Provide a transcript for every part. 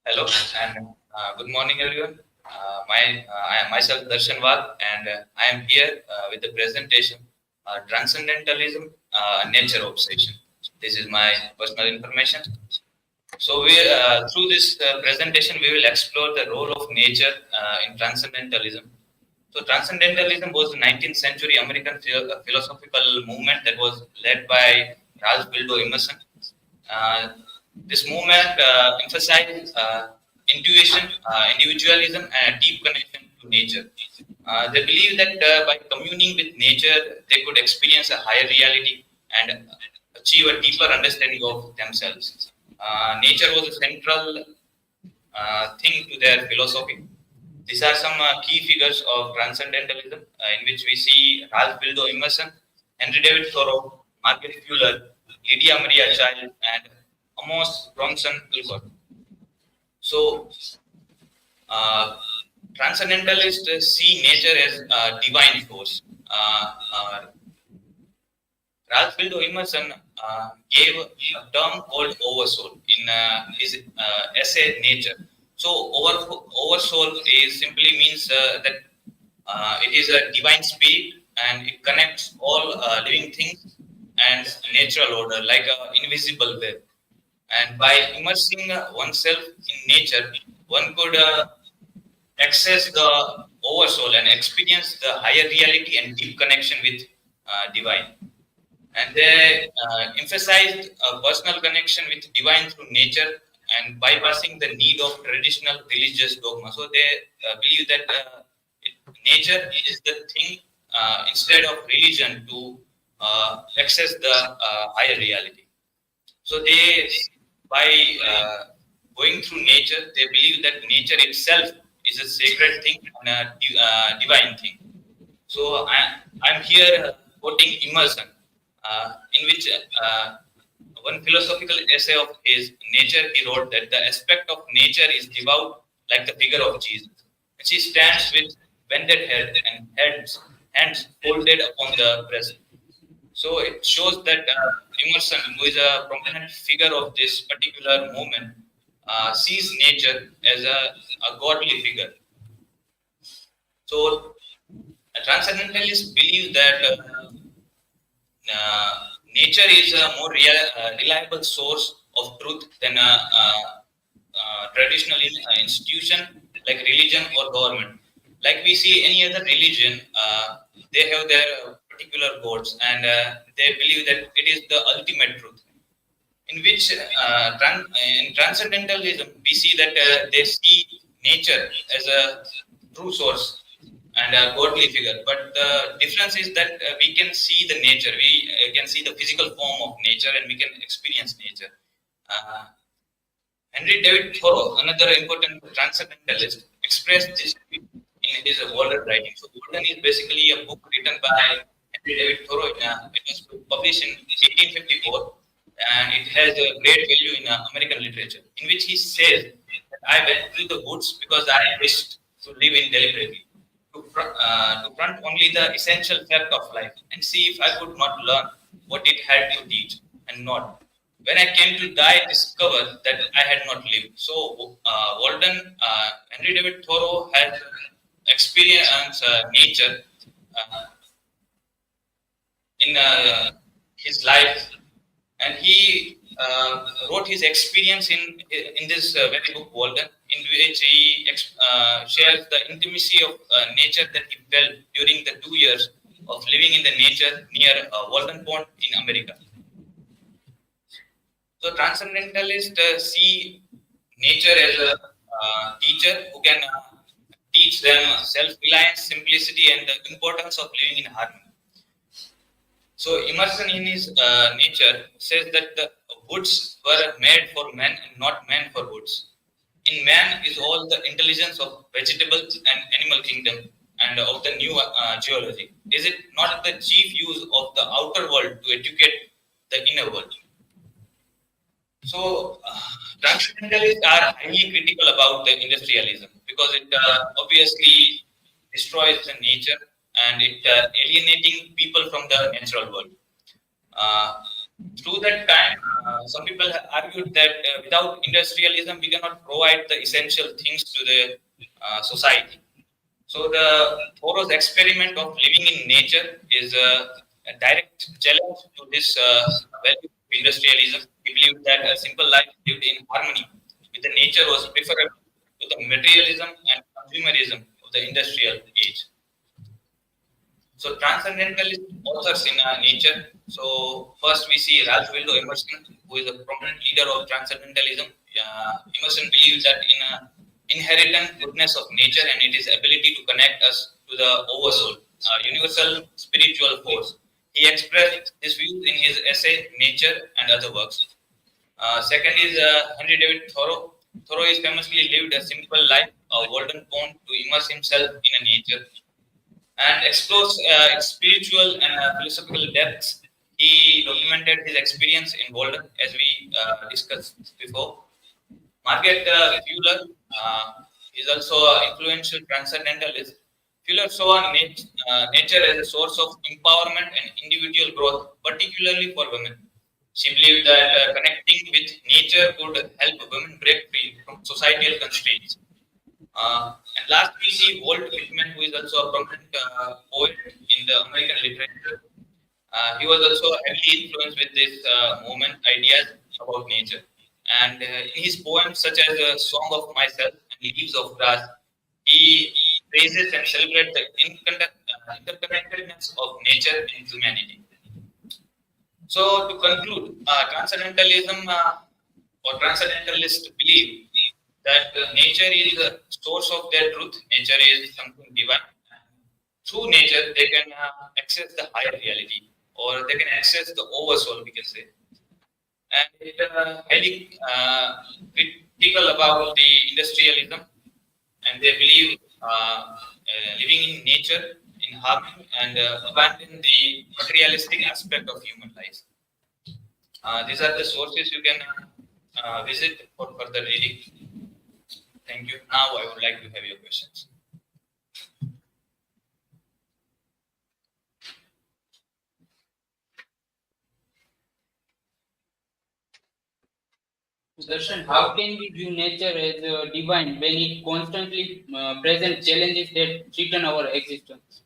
Hello and good morning, everyone. I am myself Darshan Wal, and I am here with the presentation Transcendentalism, Nature Obsession. This is my personal information. So, through this presentation, we will explore the role of nature in Transcendentalism. So, Transcendentalism was a 19th century American philosophical movement that was led by Ralph Waldo Emerson. Uh, this movement emphasized intuition, individualism, and a deep connection to nature. They believe that by communing with nature, they could experience a higher reality and achieve a deeper understanding of themselves. Nature was a central thing to their philosophy. These are some key figures of Transcendentalism, in which we see Ralph Waldo Emerson, Henry David Thoreau, Margaret Fuller, Lydia Maria Child, and Amos Bronson Alcott. So, uh, Transcendentalists see nature as a divine force. Ralph Waldo Emerson gave a term called oversoul in his essay Nature. So, oversoul is simply means that it is a divine spirit and it connects all living things and natural order like an invisible web. And by immersing oneself in nature, one could access the oversoul and experience the higher reality and deep connection with divine. And they emphasized a personal connection with divine through nature and bypassing the need of traditional religious dogma. So they believe that nature is the thing instead of religion to access the higher reality. So they, by going through nature, they believe that nature itself is a sacred thing and a divine thing. So I'm here quoting Emerson, in which one philosophical essay of his, Nature, he wrote that the aspect of nature is devout like the figure of Jesus. And she stands with bended head and hands folded upon the breast. So it shows that Emerson, who is a prominent figure of this particular movement, sees nature as a godly figure. So transcendentalists believe that nature is a more reliable source of truth than a traditional institution like religion or government. Like we see any other religion, they have their particular gods and they believe that it is the ultimate truth. In which in transcendentalism, we see that they see nature as a true source and a godly figure. But the difference is that we can see the nature, we can see the physical form of nature, and we can experience nature. Henry David Thoreau, another important transcendentalist, expressed this in his Walden writing. So, Walden is basically a book written by Henry David Thoreau. It was published in 1854, and it has a great value in American literature, in which he says that I went to the woods because I wished to live in deliberately, to front only the essential fact of life and see if I could not learn what it had to teach and not. When I came to die, I discovered that I had not lived. So, Walden, Henry David Thoreau had experienced nature in his life, and he wrote his experience in this very book, Walden, in which he shares the intimacy of nature that he felt during the 2 years of living in the nature near Walden Pond in America. So transcendentalists see nature as a teacher who can teach them self-reliance, simplicity, and the importance of living in harmony. So Emerson in his nature says that the woods were made for men and not men for woods. In man is all the intelligence of vegetable and animal kingdom and of the new geology. Is it not the chief use of the outer world to educate the inner world? So, transcendentalists are highly critical about the industrialism because it obviously destroys the nature and it alienating people from the natural world. Uh, Through that time, some people have argued that without industrialism, we cannot provide the essential things to the society. So the Thoreau's experiment of living in nature is a direct challenge to this value of industrialism. He believed that a simple life lived in harmony with the nature was preferable to the materialism and consumerism of the industrial age. So transcendentalist authors in nature. So first we see Ralph Waldo Emerson, who is a prominent leader of transcendentalism. Emerson believes that in a inherent goodness of nature and its ability to connect us to the oversoul, universal spiritual force. He expressed this view in his essay Nature and Other Works. Second is Henry David Thoreau. Thoreau is famously lived a simple life, a Walden Pond to immerse himself in a nature and explores its spiritual and philosophical depths. He documented his experience in Walden, as we discussed before. Margaret Fuller is also an influential transcendentalist. Fuller saw nature as a source of empowerment and individual growth, particularly for women. She believed that connecting with nature could help women break free from societal constraints. And last, we see Walt Whitman, who is also a prominent poet in the American literature. He was also heavily influenced with this movement ideas about nature. And in his poems, such as Song of Myself and Leaves of Grass, he praises and celebrates the interconnectedness of nature and humanity. So, to conclude, transcendentalism or transcendentalists believe that nature is the source of their truth. Nature is something divine. Through nature, they can access the higher reality, or they can access the oversoul, we can say. And it highly critical about the industrialism, and they believe living in nature, in harmony, and abandon the materialistic aspect of human life. These are the sources you can visit for further reading. Thank you. Now I would like to have your questions. Darshan, how can we view nature as divine when it constantly presents challenges that threaten our existence?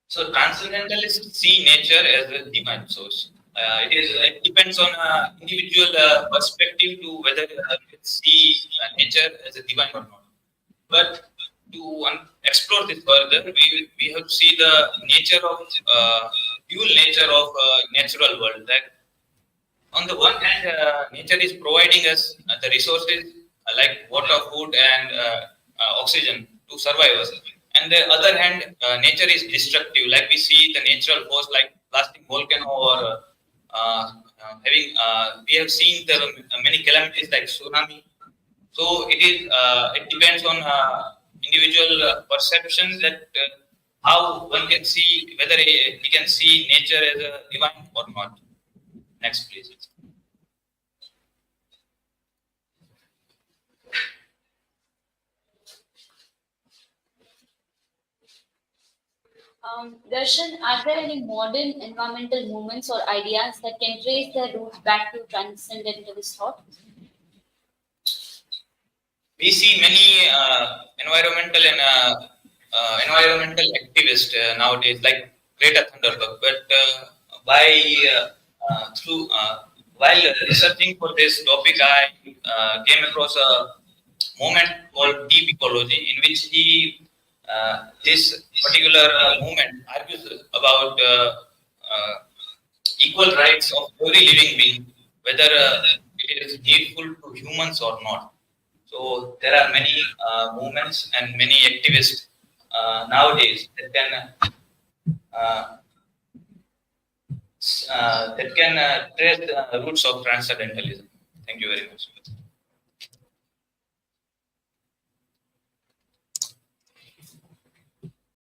So transcendentalists see nature as a divine source. It depends on individual perspective to whether you see nature as a divine or not. But to explore this further, we have to see the nature of dual nature of natural world. That on the one hand, nature is providing us the resources like water, food, and oxygen to survive us. And the other hand, nature is destructive. Like we see the natural force, like blasting volcano or we have seen the many calamities like tsunami. So it depends on individual perception that how one can see whether he can see nature as a divine or not. Next, please. Darshan, are there any modern environmental movements or ideas that can trace their roots back to transcendentalist thought? We see many environmental activists nowadays, like Greta Thunberg. But by through while researching for this topic, I came across a movement called deep ecology, in which this particular movement argues about equal rights of every living being, whether it is needful to humans or not. So there are many movements and many activists nowadays uh, that can trace the roots of transcendentalism. Thank you very much.